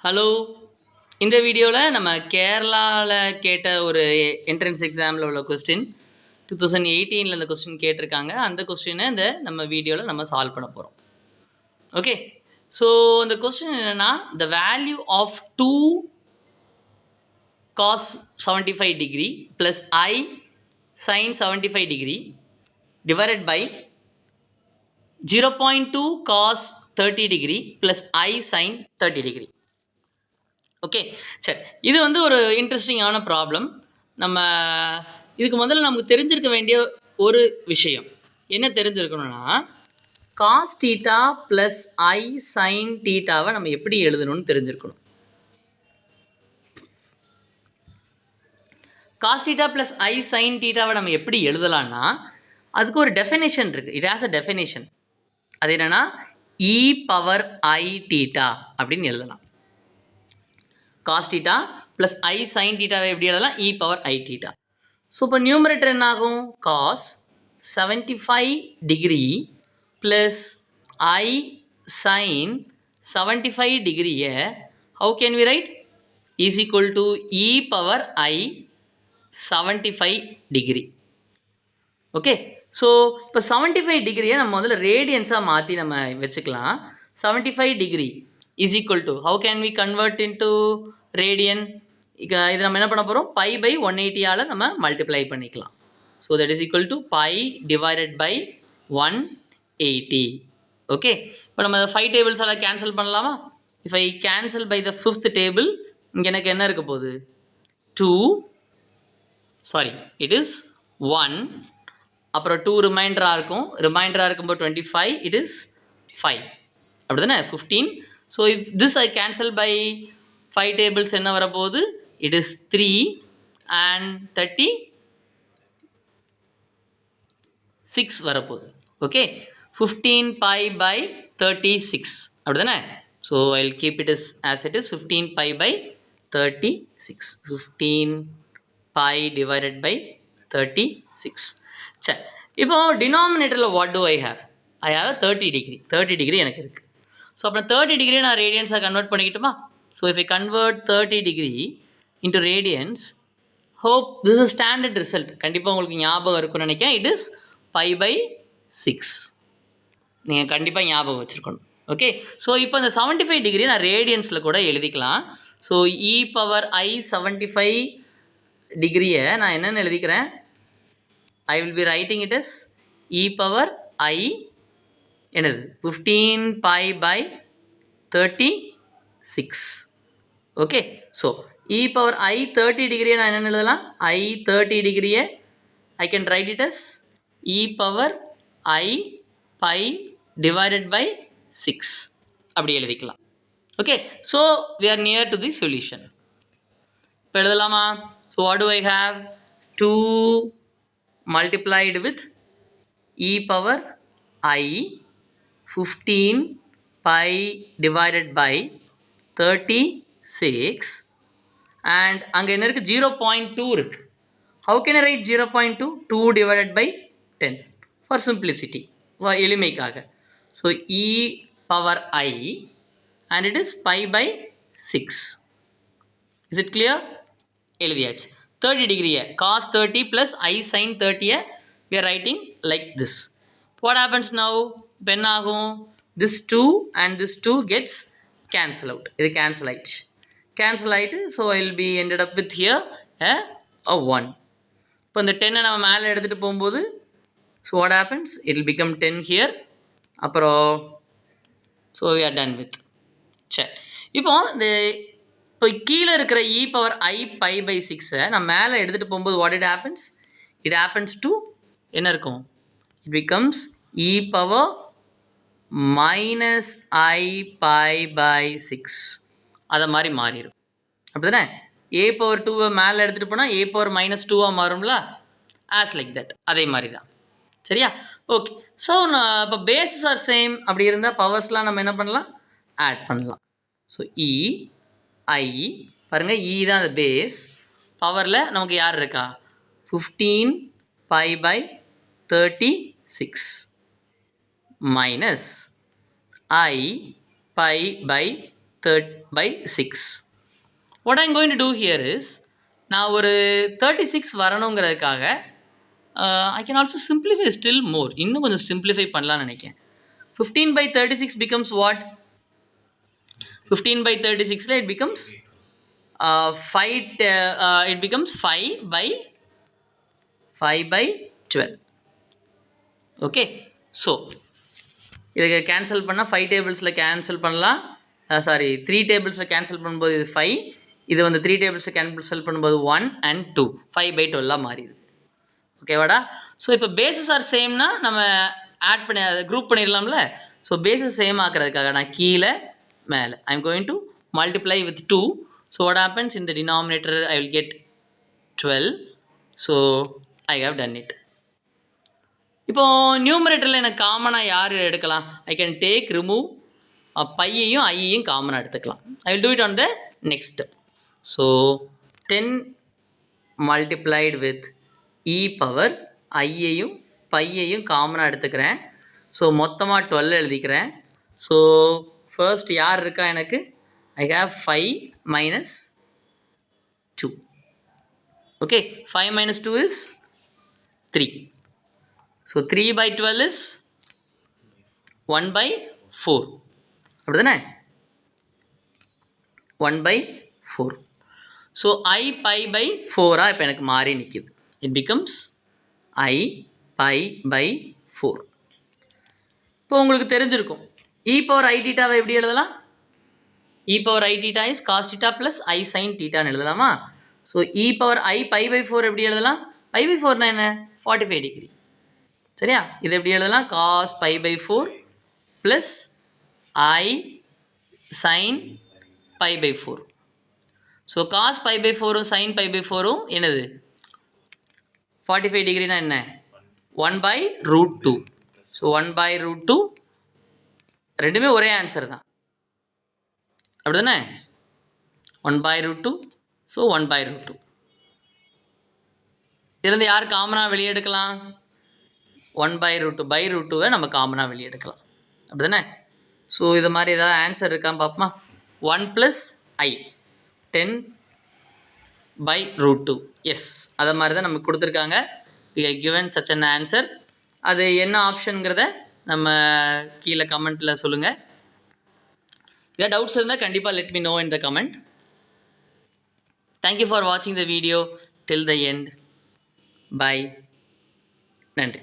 Hello. இந்த வீடியோவில் நம்ம கேரளாவில் கேட்ட ஒரு என்ட்ரன்ஸ் எக்ஸாமில் உள்ள கொஸ்டின் 2018 இந்த கொஸ்டின் கேட்டிருக்காங்க. அந்த கொஸ்டினை நம்ம வீடியோவில் நம்ம சால்வ் பண்ண போகிறோம். ஓகே, ஸோ அந்த கொஸ்டின் என்னென்னா, the value of 2 cos 75 degree plus I sin 75 degree divided by 0.2 cos 30 degree plus I sin 30 degree. Okay, சரி. இது ஒரு இன்ட்ரெஸ்டிங்கான ப்ராப்ளம். நம்ம இதுக்கு முதல்ல நமக்கு தெரிஞ்சிருக்க வேண்டிய ஒரு விஷயம் என்ன தெரிஞ்சிருக்கணும்னா, cos theta plus i sine டீட்டாவை நம்ம எப்படி எழுதணும்னு தெரிஞ்சிருக்கணும். Cos theta plus i sine டீட்டாவை நம்ம எப்படி எழுதலாம்னா, அதுக்கு ஒரு டெஃபினேஷன் இருக்குது. It has a definition. அது என்னென்னா, இ பவர் ஐ டீட்டா அப்படின்னு எழுதலாம். Cos theta plus i sine டீட்டாவை எப்படி எழுதலாம்? E power i theta. So இப்போ நியூமரேட்டர் என்ன ஆகும்? Cos 75 degree plus i sine 75 டிகிரியை how can we write? Is equal to E power I 75 degree. Okay, so இப்போ 75 டிகிரியை நம்ம முதல்ல ரேடியன்ஸாக மாற்றி நம்ம வச்சுக்கலாம். 75 degree is equal to, how can we convert into radian? இது நம்ம என்ன பண்ண போகிறோம்? பை பை 180ஆல் நம்ம மல்டிப்ளை பண்ணிக்கலாம். So that is equal to pi divided by 180. Okay, இப்போ நம்ம 5 டேபிள்ஸால் கேன்சல் பண்ணலாமா? If I cancel by the 5th table, இங்கே எனக்கு என்ன இருக்க போகுது? 2, சாரி, இட் இஸ் 1, அப்புறம் 2 ரிமைண்டராக இருக்கும். ரிமைண்டராக இருக்கும்போது 25, இட் இஸ் 5, அப்படி தானே? 15. So if this I cancel by 5 tables என்ன வரப்போகுது? It is 3 and 36 வரப்போகுது. ஓகே, 15 pi by 36 அப்படி தானே? So I'll keep it as it is 15 pi by 36. 15 pi divided by 36. சரி, இப்போ டினாமினேட்டரில் what do I have? I have 30 degree. 30 degree எனக்கு இருக்குது. ஸோ அப்புறம் 30 டிகிரி நான் ரேடியன்ஸாக கன்வெர்ட் பண்ணிக்கிட்டுமா? So if I convert 30 degree into radians, hope this is standard result. கண்டிப்பாக உங்களுக்கு ஞாபகம் இருக்குன்னு நினைக்கிறேன். It is 5/6. நீங்கள் கண்டிப்பாக ஞாபகம் வச்சுருக்கணும். ஓகே, ஸோ இப்போ இந்த 75 டிகிரி நான் ரேடியன்ஸில் கூட எழுதிக்கலாம். ஸோ இ பவர் ஐ 75 டிகிரியை நான் என்னென்னு எழுதிக்கிறேன்? I will be writing it is e power i என்னது 15 pi by 36. Okay, so e power i 30 டிகிரியை நான் என்ன எழுதலாம்? ஐ 30 டிகிரியை I can write it as e power i pi divided by 6 அப்படி எழுதிக்கலாம். Okay, so we are near to the solution. இப்போ எழுதலாமா? So what do I have? 2 multiplied with e power i 15 pi divided by 36 and அங்கே என்ன இருக்குது? 0.2 இருக்குது. How can I write 0.2? 2 divided by 10 for simplicity, எளிமைக்காக. So e power I and it is pi by 6. Is it clear? எழுதியாச்சு. 30 டிகிரியை cos 30 plus I sin 30 we are writing like this. What happens now? இப்போ என்ன ஆகும்? this 2 and this 2 gets cancel out. இது cancel ஆயிட்டு so I will be ended up with here a 1. இப்போ இந்த 10 நம்ம மேலே எடுத்துகிட்டு போகும்போது so what happens? it will become 10 here. அப்புறம் so we are done with. சரி, இப்போ கீழே இருக்கிற இ பவர் ஐ பை பை 6 நான் மேலே எடுத்துகிட்டு போகும்போது what it happens to என்ன இருக்கும்? it becomes e power minus i pi pi 6 அதை மாதிரி மாறிடும். அப்படி தானே? ஏ பவர் 2 மேலே எடுத்துகிட்டு போனால் ஏ பவர் மைனஸ் 2 மாறும்ல, ஆஸ் லைக் தட். அதே மாதிரி தான். சரியா? ஓகே, ஸோ நான் இப்போ பேஸஸ் ஆர் சேம் அப்படி இருந்தால் பவர்ஸ்லாம் நம்ம என்ன பண்ணலாம்? ஆட் பண்ணலாம். ஸோ இ ஐ பாருங்கள், இ தான் அந்த பேஸ். பவரில் நமக்கு யார் இருக்கா? 15 by by 36 minus I pi by by 6. What I'm going to do here is, நான் ஒரு 36 வரணுங்கிறதுக்காக I can also simplify still more. இன்னும் கொஞ்சம் simplify பண்ணலாம்னு நினைக்கிறேன். 15 by 36 becomes what? 15 by 36 it becomes 5 by 12. Okay, so இதை கேன்சல் பண்ணால் 5 டேபிள்ஸில் cancel பண்ணலாம். Sorry, 3 டேபிள்ஸில் cancel பண்ணும்போது இது 5, இது வந்து 3 டேபிள்ஸில் கேன்சல் பண்ணும்போது 1 and 2, 5 by 12 மாறிடுது. ஓகேவாடா? ஸோ இப்போ பேசஸ் ஆர் சேம்னா நம்ம ஆட் பண்ணி அதை குரூப் பண்ணிடலாம்ல. ஸோ பேசஸ் சேம் ஆக்கிறதுக்காக நான் கீழே மேலே I am going to multiply with 2. So what happens, in the denominator I will get 12. So I have done it. இப்போது நியூமரேட்டரில் எனக்கு காமனாக யார் எடுக்கலாம்? ஐ கேன் டேக் ரிமூவ் பையையும் ஐயையும் காமனாக எடுத்துக்கலாம். I will do it on the next step. So 10 multiplied with e power ஐயையும் பையையும் காமனாக எடுத்துக்கிறேன். ஸோ மொத்தமாக 12 எழுதிக்கிறேன். ஸோ ஃபர்ஸ்ட் யார் இருக்கா எனக்கு? I have 5 minus 2. Okay, 5 minus 2 is 3. So 3 by 12 is 1 by 4. அப்படி தானே? 1 by 4. So I pi by 4 இப்போ எனக்கு மாறி நிற்கிது. It becomes I pi by 4. இப்போ உங்களுக்கு தெரிஞ்சிருக்கும் e power I theta எப்படி எழுதலாம்? e power I theta is cos theta plus I sin theta எழுதலாமா? So e power I pi by 4 எப்படி எழுதலாம்? pi by 4 என்ன? 45 degree. சரியா? இது எப்படி எழுதலாம்? cos pi by 4 plus I sin pi by 4. So cos pi by 4 sin pi by 4 என்னது? 45 டிகிரினா என்ன? 1 by root 2. So 1 by root 2 ரெண்டுமே ஒரே ஆன்சர் தான். அப்படி தானே? 1 by root 2. So 1 by root 2. இதுலேருந்து யார் காமனாக வெளியே எடுக்கலாம்? 1 by root 2 by root 2 நம்ம காமனாக வெளியே எடுக்கலாம். அப்படி தானே? ஸோ இது மாதிரி ஏதாவது ஆன்சர் இருக்கான்னு பார்ப்போமா? 1 plus I 10 by root 2. S, அதை மாதிரி தான் நமக்கு கொடுத்துருக்காங்க. we are given such an answer. அது என்ன ஆப்ஷனுங்கிறத நம்ம கீழே கமெண்ட்டில் சொல்லுங்கள். ஏதாவது டவுட்ஸ் இருந்தால் கண்டிப்பாக let me know in the comment. Thank you for watching the video till the end. Bye. நன்றி.